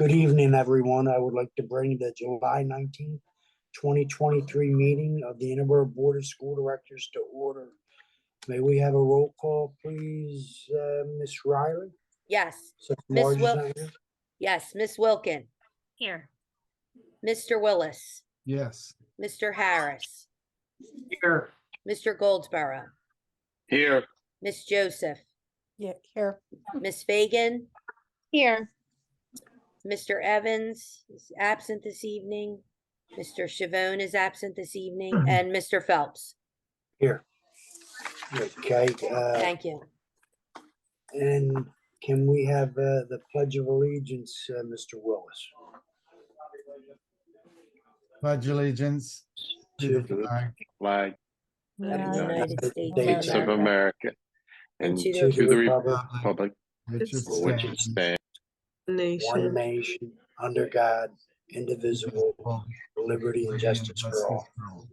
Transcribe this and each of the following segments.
Good evening, everyone. I would like to bring the July 19th, 2023 meeting of the Interboro Board of School Directors to order. May we have a roll call, please, Ms. Riley? Yes. Since Miss Marge is Wil- not here? Yes, Miss Wilkin, Here. Mr. Willis, Yes. Mr. Harris, Here. Mr. Goldsboro, Here. Miss Joseph, Yeah, here. Miss Fagan, Here. Mr. Evans is absent this evening, Mr. Chavone is absent this evening, and Mr. Phelps. Here. Okay, Thank you. and can we have the Pledge of Allegiance, Mr. Willis? Pledge allegiance to the To flag Flag Of Yeah. the United States States of of America. America and to to the the republic, republic which it for which it stands, stands, one Nation. nation, under God, indivisible, indivisible, liberty and with justice for all. all.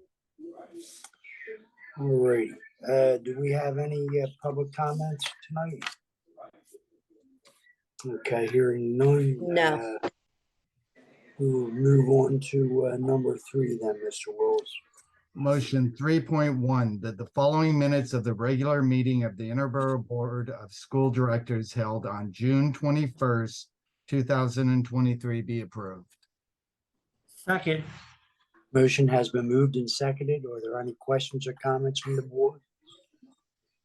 All right, do we have any public comments tonight? Okay, hearing none. No. We will move on to number 3 then, Mr. Wills. Motion 3.1, that the following minutes of the regular meeting of the Interboro Board of School Directors held on June 21st, 2023 be approved. Second. Motion has been moved and seconded. Are there any questions or comments from the board?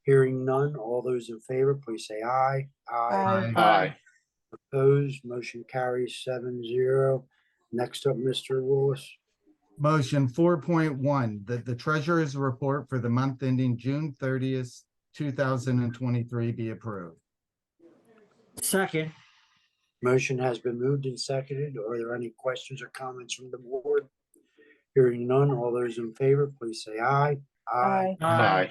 Hearing none, all those in favor, please say aye. Aye. aye. Opposed, motion carries 7-0. Next up, Mr. Willis. Motion 4.1, that the treasurer's report for the month ending June 30th, 2023 be approved. Second. Motion has been moved and seconded. Are there any questions or comments from the board? Hearing none, all those in favor, please say aye. Aye.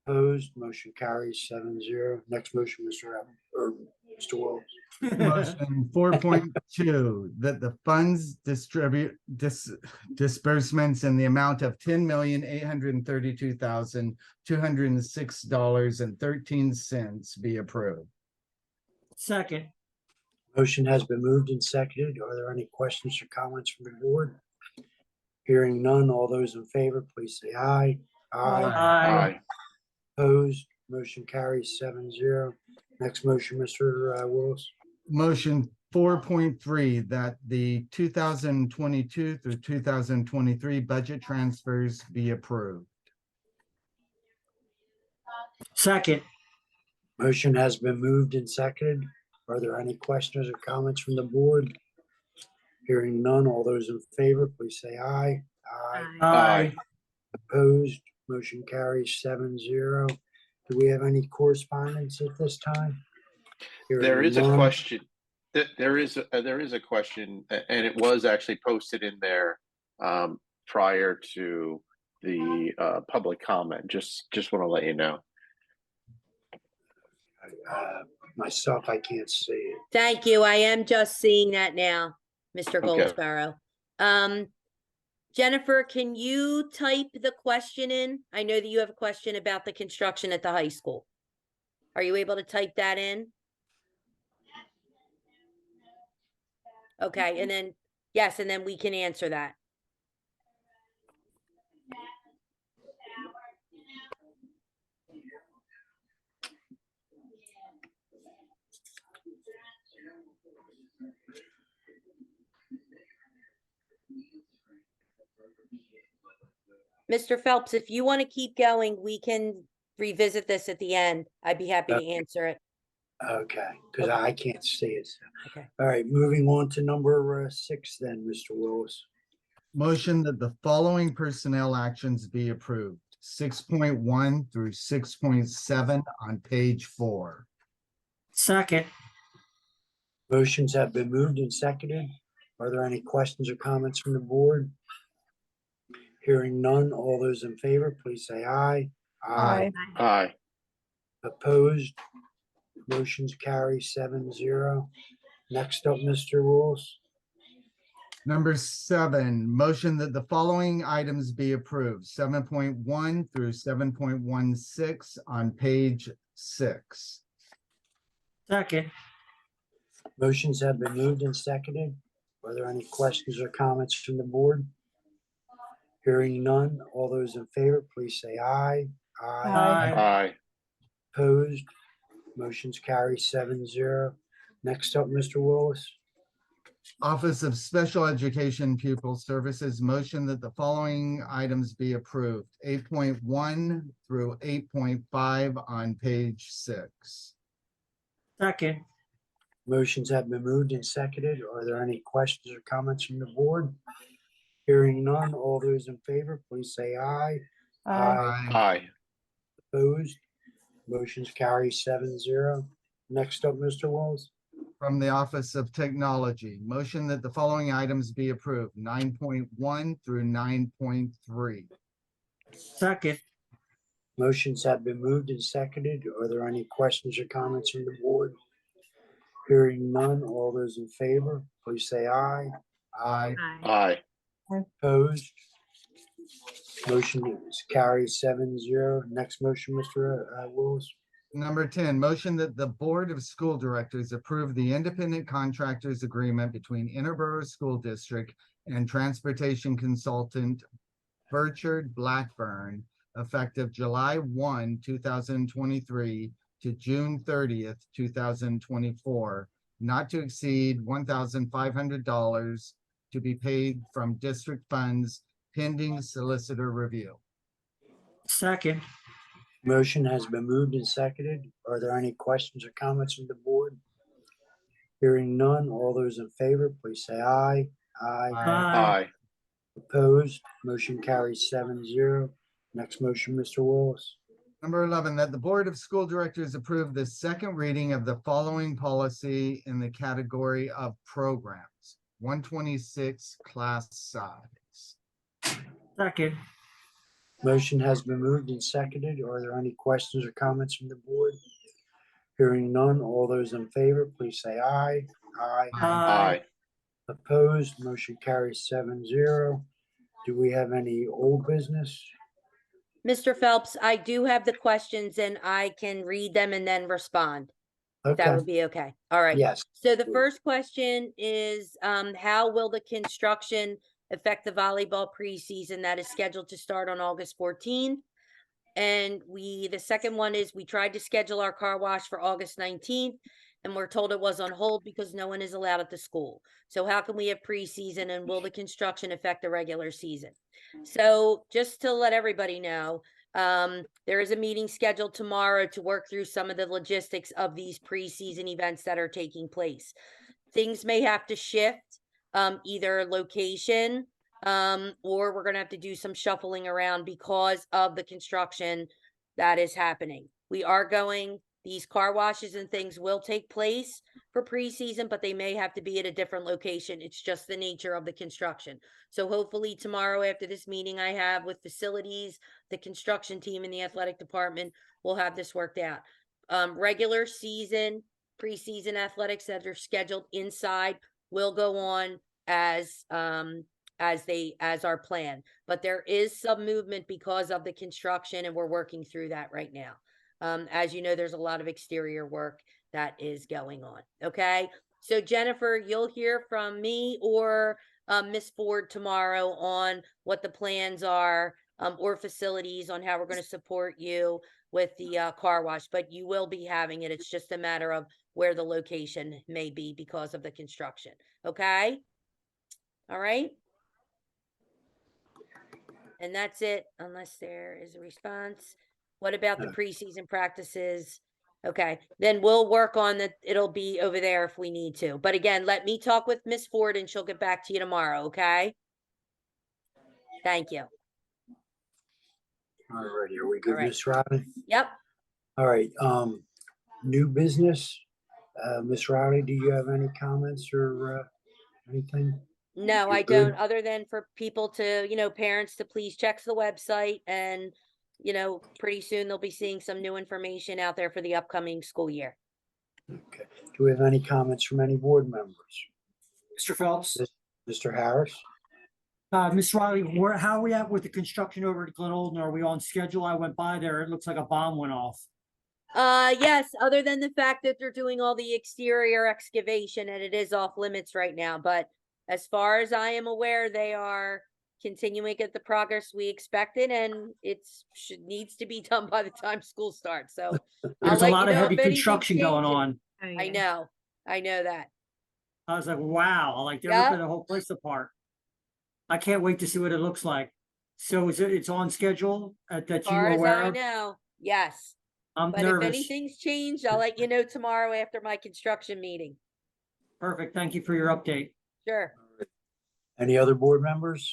Opposed, motion carries 7-0. Next motion, Mr. Mr. Wills. Motion 4.2, that the funds disbursements in the amount of $10,832,206.13 be approved. Second. Motion has been moved and seconded. Are there any questions or comments from the board? Hearing none, all those in favor, please say aye. Aye. Opposed, motion carries 7-0. Next motion, Mr. Willis. Motion 4.3, that the 2022 through 2023 budget transfers be approved. Second. Motion has been moved and seconded. Are there any questions or comments from the board? Hearing none, all those in favor, please say aye. Aye. Opposed, motion carries 7-0. Do we have any correspondence at this time? There is a Hearing none. question. There is a question, and it was actually posted in there prior to the public comment. Just want to let you know. Myself, I can't see it. Thank you. I am just seeing that now, Mr. Okay. Goldsboro. Jennifer, can you type the question in? I know that you have a question about the construction at the high school. Are you able to type that in? Okay, and then, yes, and then we can answer that. Mr. Phelps, if you want to keep going, we can revisit this at the end. I'd be happy to answer it. Okay, because I can't see it. Okay. All right, moving on to number 6 then, Mr. Willis. Motion that the following personnel actions be approved. 6.1 through 6.7 on page 4. Second. Motions have been moved and seconded. Are there any questions or comments from the board? Hearing none, all those in favor, please say aye. Aye. Opposed, motions carry 7-0. Next up, Mr. Willis. Number 7, motion that the following items be approved. 7.1 through 7.16 on page 6. Second. Motions have been moved and seconded. Are there any questions or comments from the board? Hearing none, all those in favor, please say aye. Aye. Aye. Opposed? Motion's carry 7-0. Next up, Mr. Willis. Office of Special Education Pupil Services, motion that the following items be approved. 8.1 through 8.5 on page 6. Second. Motions have been moved and seconded. Are there any questions or comments from the board? Hearing none, all those in favor, please say aye. Aye. Opposed? Motion's carry 7-0. Next up, Mr. Willis. From the Office of Technology, motion that the following items be approved. 9.1 through 9.3. Second. Motions have been moved and seconded. Are there any questions or comments from the board? Hearing none, all those in favor, please say aye. Aye. Opposed? Motion is carried 7-0. Next motion, Mr. Willis. Number 10, motion that the Board of School Directors approve the independent contractors agreement between Interboro School District and transportation consultant Burchard Blackburn effective July 1, 2023 to June 30th, 2024, not to exceed $1,500 to be paid from district funds pending solicitor review. Second. Motion has been moved and seconded. Are there any questions or comments from the board? Hearing none, all those in favor, please say aye. Aye. Opposed? Motion carries 7-0. Next motion, Mr. Willis. Number 11, that the Board of School Directors approve the second reading of the following policy in the category of programs. 126 class size. Second. Motion has been moved and seconded. Are there any questions or comments from the board? Hearing none, all those in favor, please say aye. Aye. Opposed? Motion carries 7-0. Do we have any old business? Mr. Phelps, I do have the questions and I can read them and then respond. If that Okay, would be okay. All right. yes. So the first question is, how will the construction affect the volleyball preseason that is scheduled to start on August 14th? And the second one is, we tried to schedule our car wash for August 19th and we're told it was on hold because no one is allowed at the school. So how can we have preseason and will the construction affect the regular season? So just to let everybody know, there is a meeting scheduled tomorrow to work through some of the logistics of these preseason events that are taking place. Things may have to shift, either location, or we're gonna have to do some shuffling around because of the construction that is happening. These car washes and things will take place for preseason, but they may have to be at a different location. It's just the nature of the construction. So hopefully tomorrow after this meeting I have with facilities, the construction team and the athletic department, we'll have this worked out. Regular season, preseason athletics that are scheduled inside will go on as our plan, but there is some movement because of the construction and we're working through that right now. As you know, there's a lot of exterior work that is going on. Okay. So Jennifer, you'll hear from me or Miss Ford tomorrow on what the plans are, or facilities on how we're going to support you with the car wash, but you will be having it. It's just a matter of where the location may be because of the construction. Okay. All right. And that's it, unless there is a response. What about the No. preseason practices? Okay, then we'll work on that. It'll be over there if we need to. But again, let me talk with Miss Ford and she'll get back to you tomorrow, okay? Thank you. All righty, are we good, All right. Miss Riley? Yep. All right, new business. Miss Riley, do you have any comments or anything? No, You're I good? don't, other than for people to, parents to please check the website and, pretty soon they'll be seeing some new information out there for the upcoming school year. Okay. Do we have any comments from any board members? Mr. Phelps. Mr. Harris? Ms. Riley, how are we at with the construction over at Glen Olden? Are we on schedule? I went by there. It looks like a bomb went off. Yes, other than the fact that they're doing all the exterior excavation and it is off limits right now, but as far as I am aware, they are continuing at the progress we expected and needs to be done by the time school starts, so. I'll There's a let lot you of know heavy if anything construction going changes. on. I know that. I was like, wow, like they're Yeah. ripping the whole place apart. I can't wait to see what it looks like. So it's on schedule that you Far are as aware I of? know, yes. I'm But if nervous. anything's changed, I'll let you know tomorrow after my construction meeting. Perfect. Thank you for your update. Sure. Any other board members?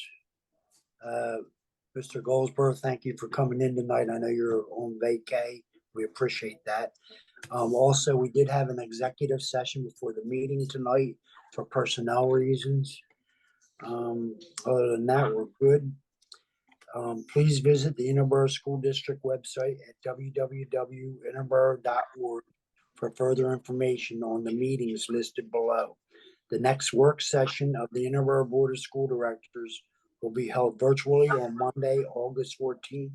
Mr. Goldsboro, thank you for coming in tonight. I know you're on vacay. We appreciate that. Also, we did have an executive session before the meeting tonight for personnel reasons. Other than that, we're good. Please visit the Interboro School District website at www.interboro.org for further information on the meetings listed below. The next work session of the Interboro Board of School Directors will be held virtually on Monday, August 14th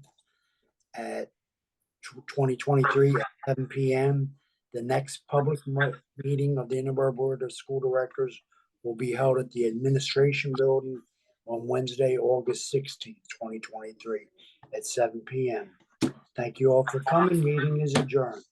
at 2023 at 7 p.m. The next public meeting of the Interboro Board of School Directors will be held at the Administration Building on Wednesday, August 16th, 2023 at 7 p.m. Thank you all for coming. Meeting is adjourned.